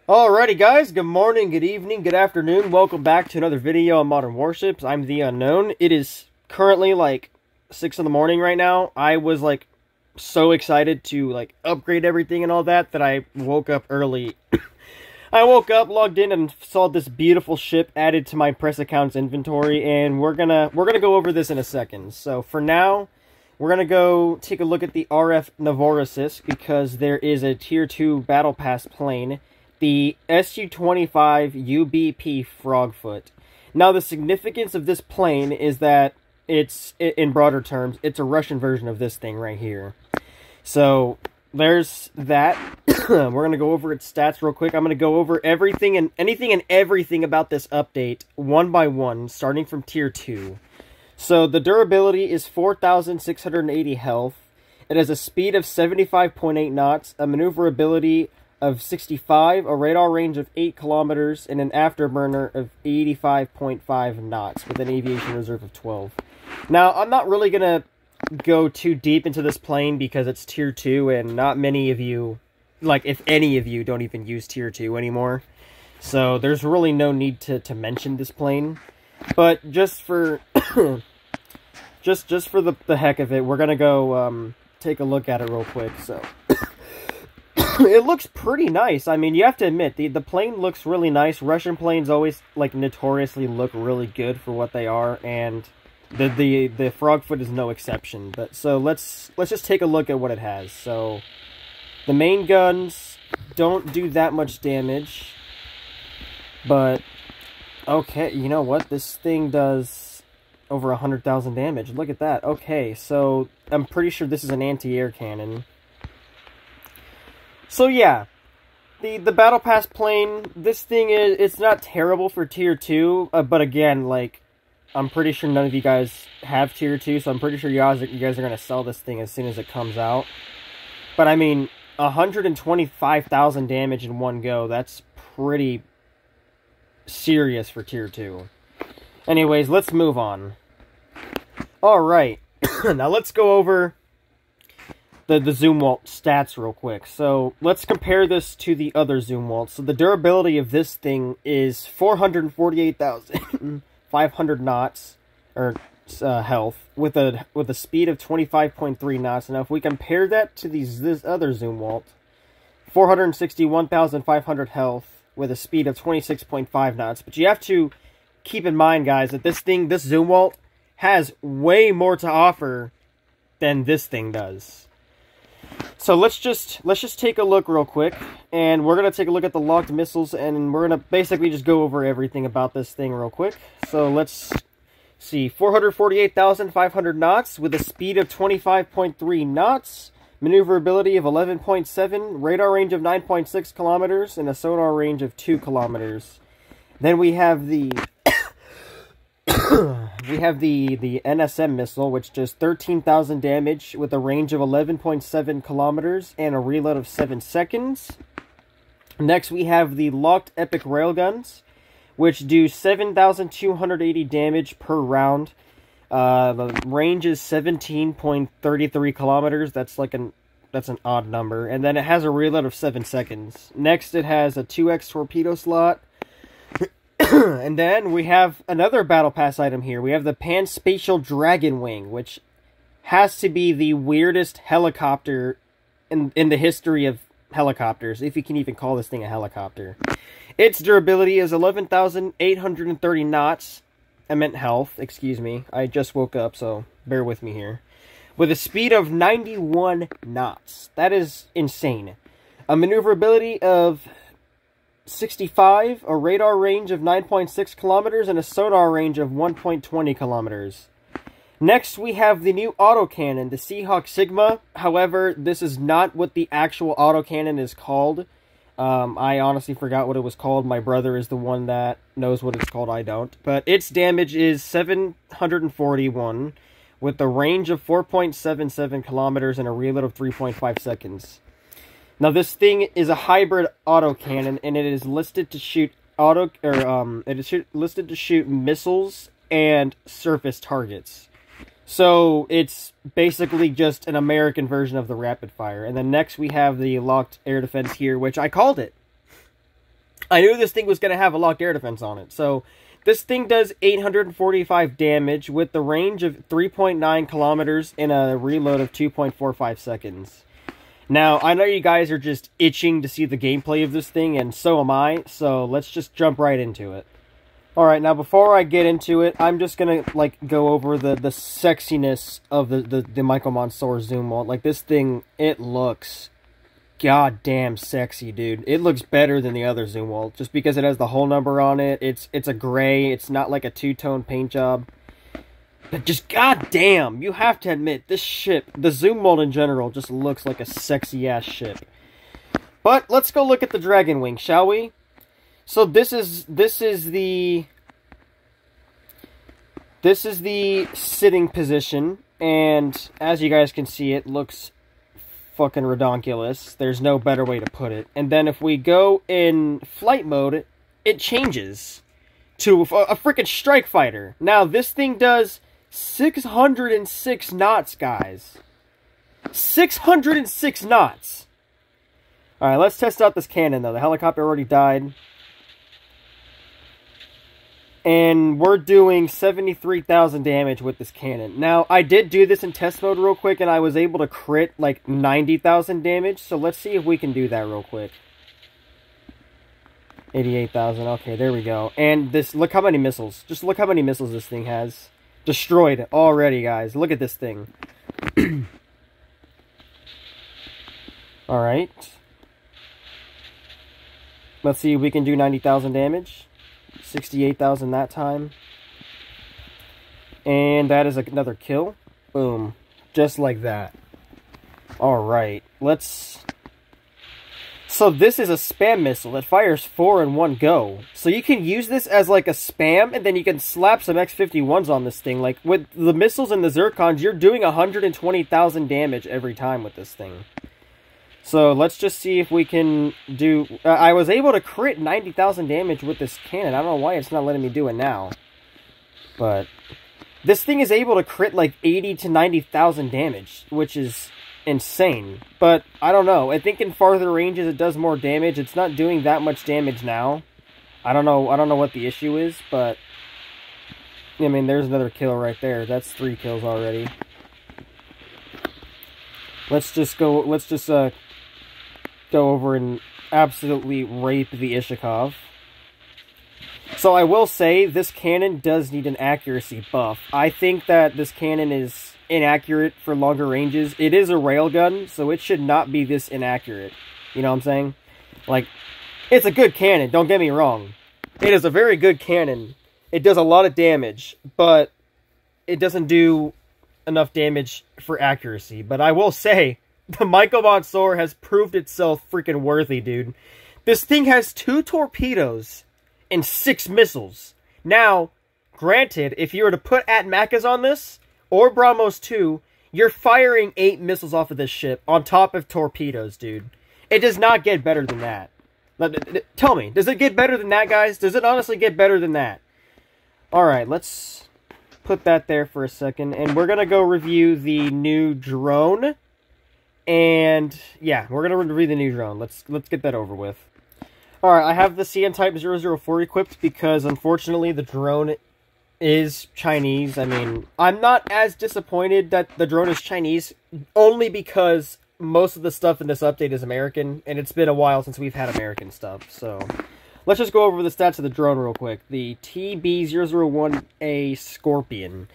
Alrighty guys, good morning, good evening, good afternoon. Welcome back to another video on Modern Warships. I'm The Unknown. It is currently like 6 in the morning right now. I was like so excited to upgrade everything and all that I woke up early. I woke up, logged in, and saw this beautiful ship added to my press accounts inventory, and we're gonna go over this in a second. So for now, we're gonna go take a look at the RF Novorossiysk because there is a Tier 2 Battle Pass plane, the Su-25 UBP Frogfoot. Now, the significance of this plane is that it's, in broader terms, it's a Russian version of this thing right here. So, there's that. We're going to go over its stats real quick. I'm going to go over everything and anything and everything about this update, one by one, starting from Tier 2. So, the durability is 4,680 health. It has a speed of 75.8 knots, a maneuverability of 65, a radar range of 8 kilometers, and an afterburner of 85.5 knots, with an aviation reserve of 12. Now, I'm not really going to go too deep into this plane because it's Tier 2, and not many of you, if any of you, don't even use Tier 2 anymore. So, there's really no need to mention this plane. But, just for... just for the heck of it, we're going to go take a look at it real quick, so... It looks pretty nice. I mean, you have to admit, the plane looks really nice. Russian planes always, notoriously look really good for what they are, and the Frogfoot is no exception. But, so, let's just take a look at what it has. So, the main guns don't do that much damage, but, okay, you know what? This thing does over 100,000 damage. Look at that. Okay, so, I'm pretty sure this is an anti-air cannon. So yeah, the Battle Pass plane, this thing it's not terrible for Tier 2, but again, I'm pretty sure none of you guys have Tier 2, so I'm pretty sure you guys are going to sell this thing as soon as it comes out. But I mean, 125,000 damage in one go, that's pretty serious for Tier 2. Anyways, let's move on. Alright, now let's go over the Zumwalt stats real quick. So, let's compare this to the other Zumwalt. So, the durability of this thing is 448,500 knots, or health, with a speed of 25.3 knots. Now, if we compare that to this other Zumwalt, 461,500 health, with a speed of 26.5 knots. But you have to keep in mind, guys, that this Zumwalt, has way more to offer than this thing does. So let's just take a look real quick, and we're going to take a look at the locked missiles, and we're going to basically just go over everything about this thing real quick. So let's see, 448,500 knots with a speed of 25.3 knots, maneuverability of 11.7, radar range of 9.6 kilometers, and a sonar range of 2 kilometers. Then we have the the NSM missile, which does 13,000 damage with a range of 11.7 kilometers and a reload of 7 seconds. Next, we have the locked epic railguns, which do 7,280 damage per round. The range is 17.33 kilometers. That's an odd number. And then it has a reload of 7 seconds. Next, it has a 2x torpedo slot. And then we have another Battle Pass item here. We have the Panspatial Dragon Wing, which has to be the weirdest helicopter in the history of helicopters, if you can even call this thing a helicopter. Its durability is 11,830 knots. I meant health, excuse me. I just woke up, so bear with me here. With a speed of 91 knots. That is insane. A maneuverability of 65, a radar range of 9.6 kilometers, and a sonar range of 1.20 kilometers. Next, we have the new autocannon, the Seahawk Sigma. However, this is not what the actual autocannon is called. I honestly forgot what it was called. My brother is the one that knows what it's called. I don't. But its damage is 741, with a range of 4.77 kilometers and a reload of 3.5 seconds. Now, this thing is a hybrid autocannon, and it is listed to shoot listed to shoot missiles and surface targets. So, it's basically just an American version of the rapid fire. And then next we have the locked air defense here, which I called it. I knew this thing was going to have a locked air defense on it. So this thing does 845 damage with the range of 3.9 kilometers and a reload of 2.45 seconds. Now, I know you guys are just itching to see the gameplay of this thing, and so am I, so let's just jump right into it. Alright, now before I get into it, I'm just gonna, like, go over the sexiness of the Michael Mansour zoom wall. Like, this thing, it looks goddamn sexy, dude. It looks better than the other zoom wall, just because it has the whole number on it. It's a gray, it's not like a two-tone paint job. But just goddamn, you have to admit, this ship, the zoom mold in general, just looks like a sexy-ass ship. But let's go look at the Dragon Wing, shall we? So this is the sitting position, and as you guys can see, it looks fucking redonkulous. There's no better way to put it. And then if we go in flight mode, it changes to a freaking strike fighter. Now this thing does 606 knots, guys. 606 knots. Alright, let's test out this cannon, though. The helicopter already died. And we're doing 73,000 damage with this cannon. Now, I did do this in test mode real quick, and I was able to crit, like, 90,000 damage. So let's see if we can do that real quick. 88,000. Okay, there we go. And this, look how many missiles. Just look how many missiles this thing has. Destroyed already, guys. Look at this thing. Alright. Let's see if we can do 90,000 damage. 68,000 that time. And that is another kill. Boom. Just like that. Alright. Let's... So this is a spam missile that fires 4 in one go. So you can use this as like a spam, and then you can slap some X-51s on this thing. Like, with the missiles and the Zircons, you're doing 120,000 damage every time with this thing. So let's just see if we can do... I was able to crit 90,000 damage with this cannon. I don't know why it's not letting me do it now. But this thing is able to crit like 80 to 90,000 damage, which is insane. But I don't know. I think in farther ranges it does more damage. It's not doing that much damage now. I don't know what the issue is, but I mean, there's another kill right there. That's 3 kills already. Let's just go over and absolutely rape the Ishikov. So I will say, this cannon does need an accuracy buff. I think that this cannon is inaccurate for longer ranges. It is a railgun, so it should not be this inaccurate. You know what I'm saying? Like, it's a good cannon, don't get me wrong. It is a very good cannon. It does a lot of damage, but it doesn't do enough damage for accuracy. But I will say, the Michael Mansour has proved itself freaking worthy, dude. This thing has 2 torpedoes and 6 missiles. Now, granted, if you were to put AT-MACAs on this, or BrahMos 2, you're firing 8 missiles off of this ship on top of torpedoes, dude. It does not get better than that. Tell me, does it get better than that, guys? Does it honestly get better than that? Alright, let's put that there for a second, and we're gonna go review the new drone. And yeah, we're gonna review the new drone. Let's get that over with. Alright, I have the CN Type 004 equipped because unfortunately the drone is Chinese. I mean, I'm not as disappointed that the drone is Chinese, only because most of the stuff in this update is American, and it's been a while since we've had American stuff, so let's just go over the stats of the drone real quick. The TB-001A Scorpion.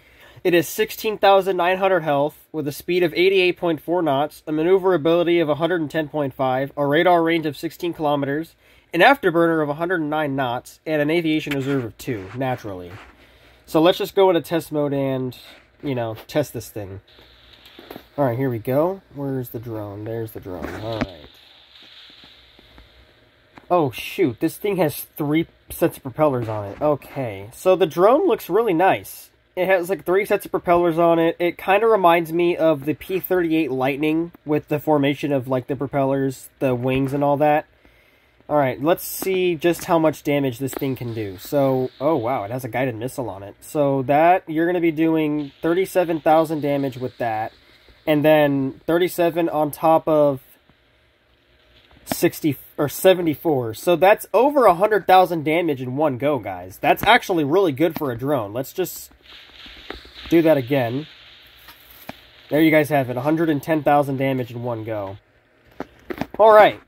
It is 16,900 health, with a speed of 88.4 knots, a maneuverability of 110.5, a radar range of 16 kilometers, an afterburner of 109 knots, and an aviation reserve of 2, naturally. So let's just go into test mode and, you know, test this thing. Alright, here we go. Where's the drone? There's the drone. Alright. Oh, shoot. This thing has 3 sets of propellers on it. Okay. So the drone looks really nice. It has, like, 3 sets of propellers on it. It kind of reminds me of the P-38 Lightning with the formation of, like, the propellers, the wings, and all that. Alright, let's see just how much damage this thing can do. So, oh wow, it has a guided missile on it. So that, you're going to be doing 37,000 damage with that. And then 37 on top of 64. or 74. So that's over 100,000 damage in one go, guys. That's actually really good for a drone. Let's just do that again. There you guys have it, 110,000 damage in one go. Alright,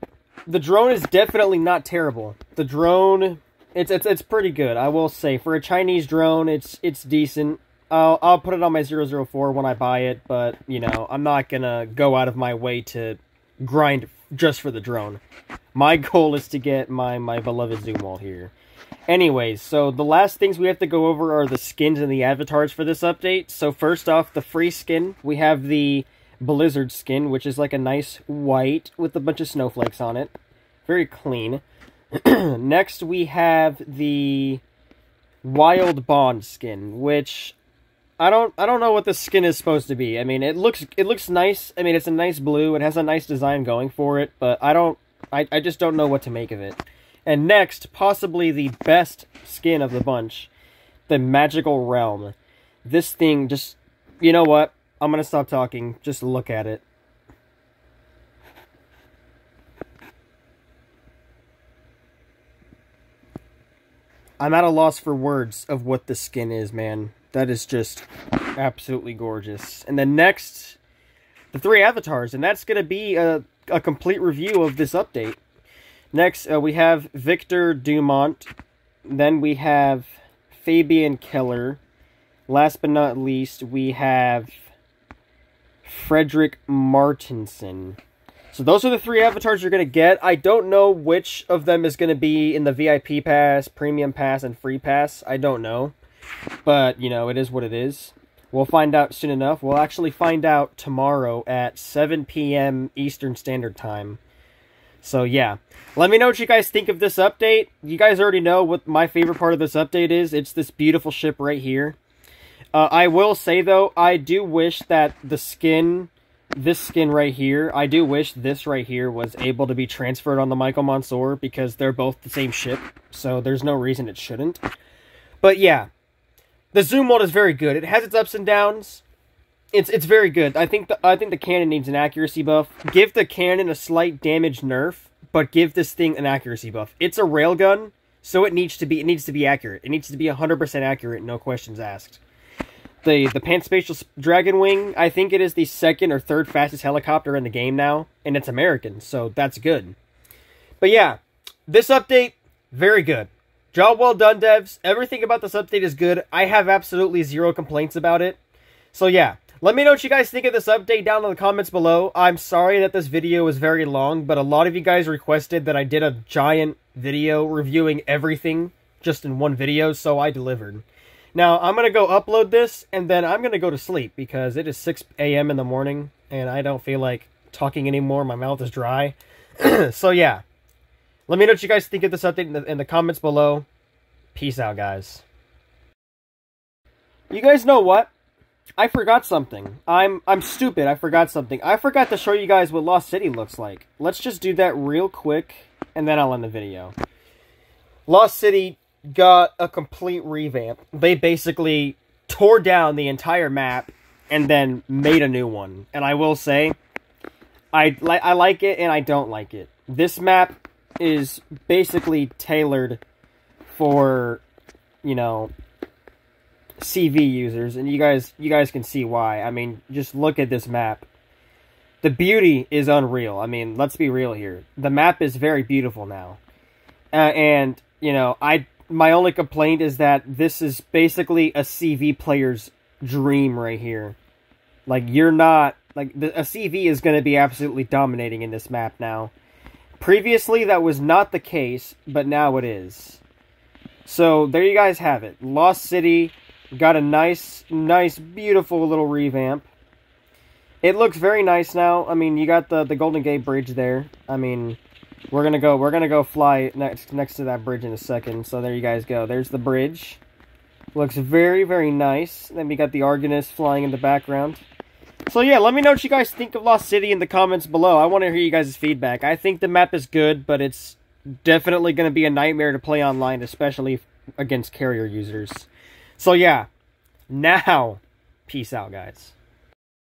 the drone is definitely not terrible. The drone, it's pretty good, I will say. For a Chinese drone, it's decent. I'll put it on my 004 when I buy it, but, you know, I'm not gonna go out of my way to grind just for the drone. My goal is to get my beloved zoom wall here. Anyways, so the last things we have to go over are the skins and the avatars for this update. So first off, the free skin. We have the Blizzard skin, which is like a nice white with a bunch of snowflakes on it. Very clean. Next, we have the Wild Bond skin, which I don't know what this skin is supposed to be. I mean, it looks nice. I mean, it's a nice blue. It has a nice design going for it, but I just don't know what to make of it. And next, possibly the best skin of the bunch, the Magical Realm. This thing just, you know what? I'm going to stop talking. Just look at it. I'm at a loss for words of what this skin is, man. That is just absolutely gorgeous. And then next, the 3 avatars, and that's going to be a complete review of this update. Next, we have Victor Dumont. Then we have Fabian Keller. Last but not least, we have Frederick Martinson. So those are the 3 avatars you're going to get. I don't know which of them is going to be in the VIP Pass, Premium Pass, and Free Pass. I don't know. But, you know, it is what it is. We'll find out soon enough. We'll actually find out tomorrow at 7 p.m. Eastern Standard Time. So, yeah. Let me know what you guys think of this update. You guys already know what my favorite part of this update is. It's this beautiful ship right here. I will say, though, I do wish that the skin, this skin right here, I do wish this right here was able to be transferred on the Michael Mansour, because they're both the same ship, so there's no reason it shouldn't. But, yeah. The zoom mode is very good. It has its ups and downs. It's very good. I think the cannon needs an accuracy buff. Give the cannon a slight damage nerf, but give this thing an accuracy buff. It's a railgun, so it needs to be accurate. It needs to be 100% accurate, no questions asked. The Panspatial Dragon Wing, I think it is the 2nd or 3rd fastest helicopter in the game now, and it's American, so that's good. But yeah, this update, very good. Job well done, devs. Everything about this update is good. I have absolutely 0 complaints about it. So yeah, let me know what you guys think of this update down in the comments below. I'm sorry that this video was very long, but a lot of you guys requested that I did a giant video reviewing everything just in one video, so I delivered. Now, I'm going to go upload this, and then I'm going to go to sleep, because it is 6 a.m. in the morning, and I don't feel like talking anymore. My mouth is dry. So yeah. Let me know what you guys think of this update in the comments below. Peace out, guys. You guys know what? I forgot something. I'm stupid. I forgot something. I forgot to show you guys what Lost City looks like. Let's just do that real quick, and then I'll end the video. Lost City got a complete revamp. They basically tore down the entire map and then made a new one. And I will say, I like it and I don't like it. This map is basically tailored for, you know, CV users, and you guys can see why. I mean, just look at this map. The beauty is unreal. I mean, let's be real here. The map is very beautiful now. And, you know, my only complaint is that this is basically a CV player's dream right here. Like, you're not, like, a CV is going to be absolutely dominating in this map now. Previously, that was not the case, but now it is. So, there you guys have it. Lost City got a nice, beautiful little revamp. It looks very nice now. I mean, you got the Golden Gate Bridge there. I mean, we're gonna go fly next to that bridge in a second. So there you guys go. There's the bridge. Looks very, very nice. Then we got the Argonist flying in the background. So yeah, let me know what you guys think of Lost City in the comments below. I want to hear you guys' feedback. I think the map is good, but it's definitely going to be a nightmare to play online, especially against carrier users. So yeah, now, peace out, guys.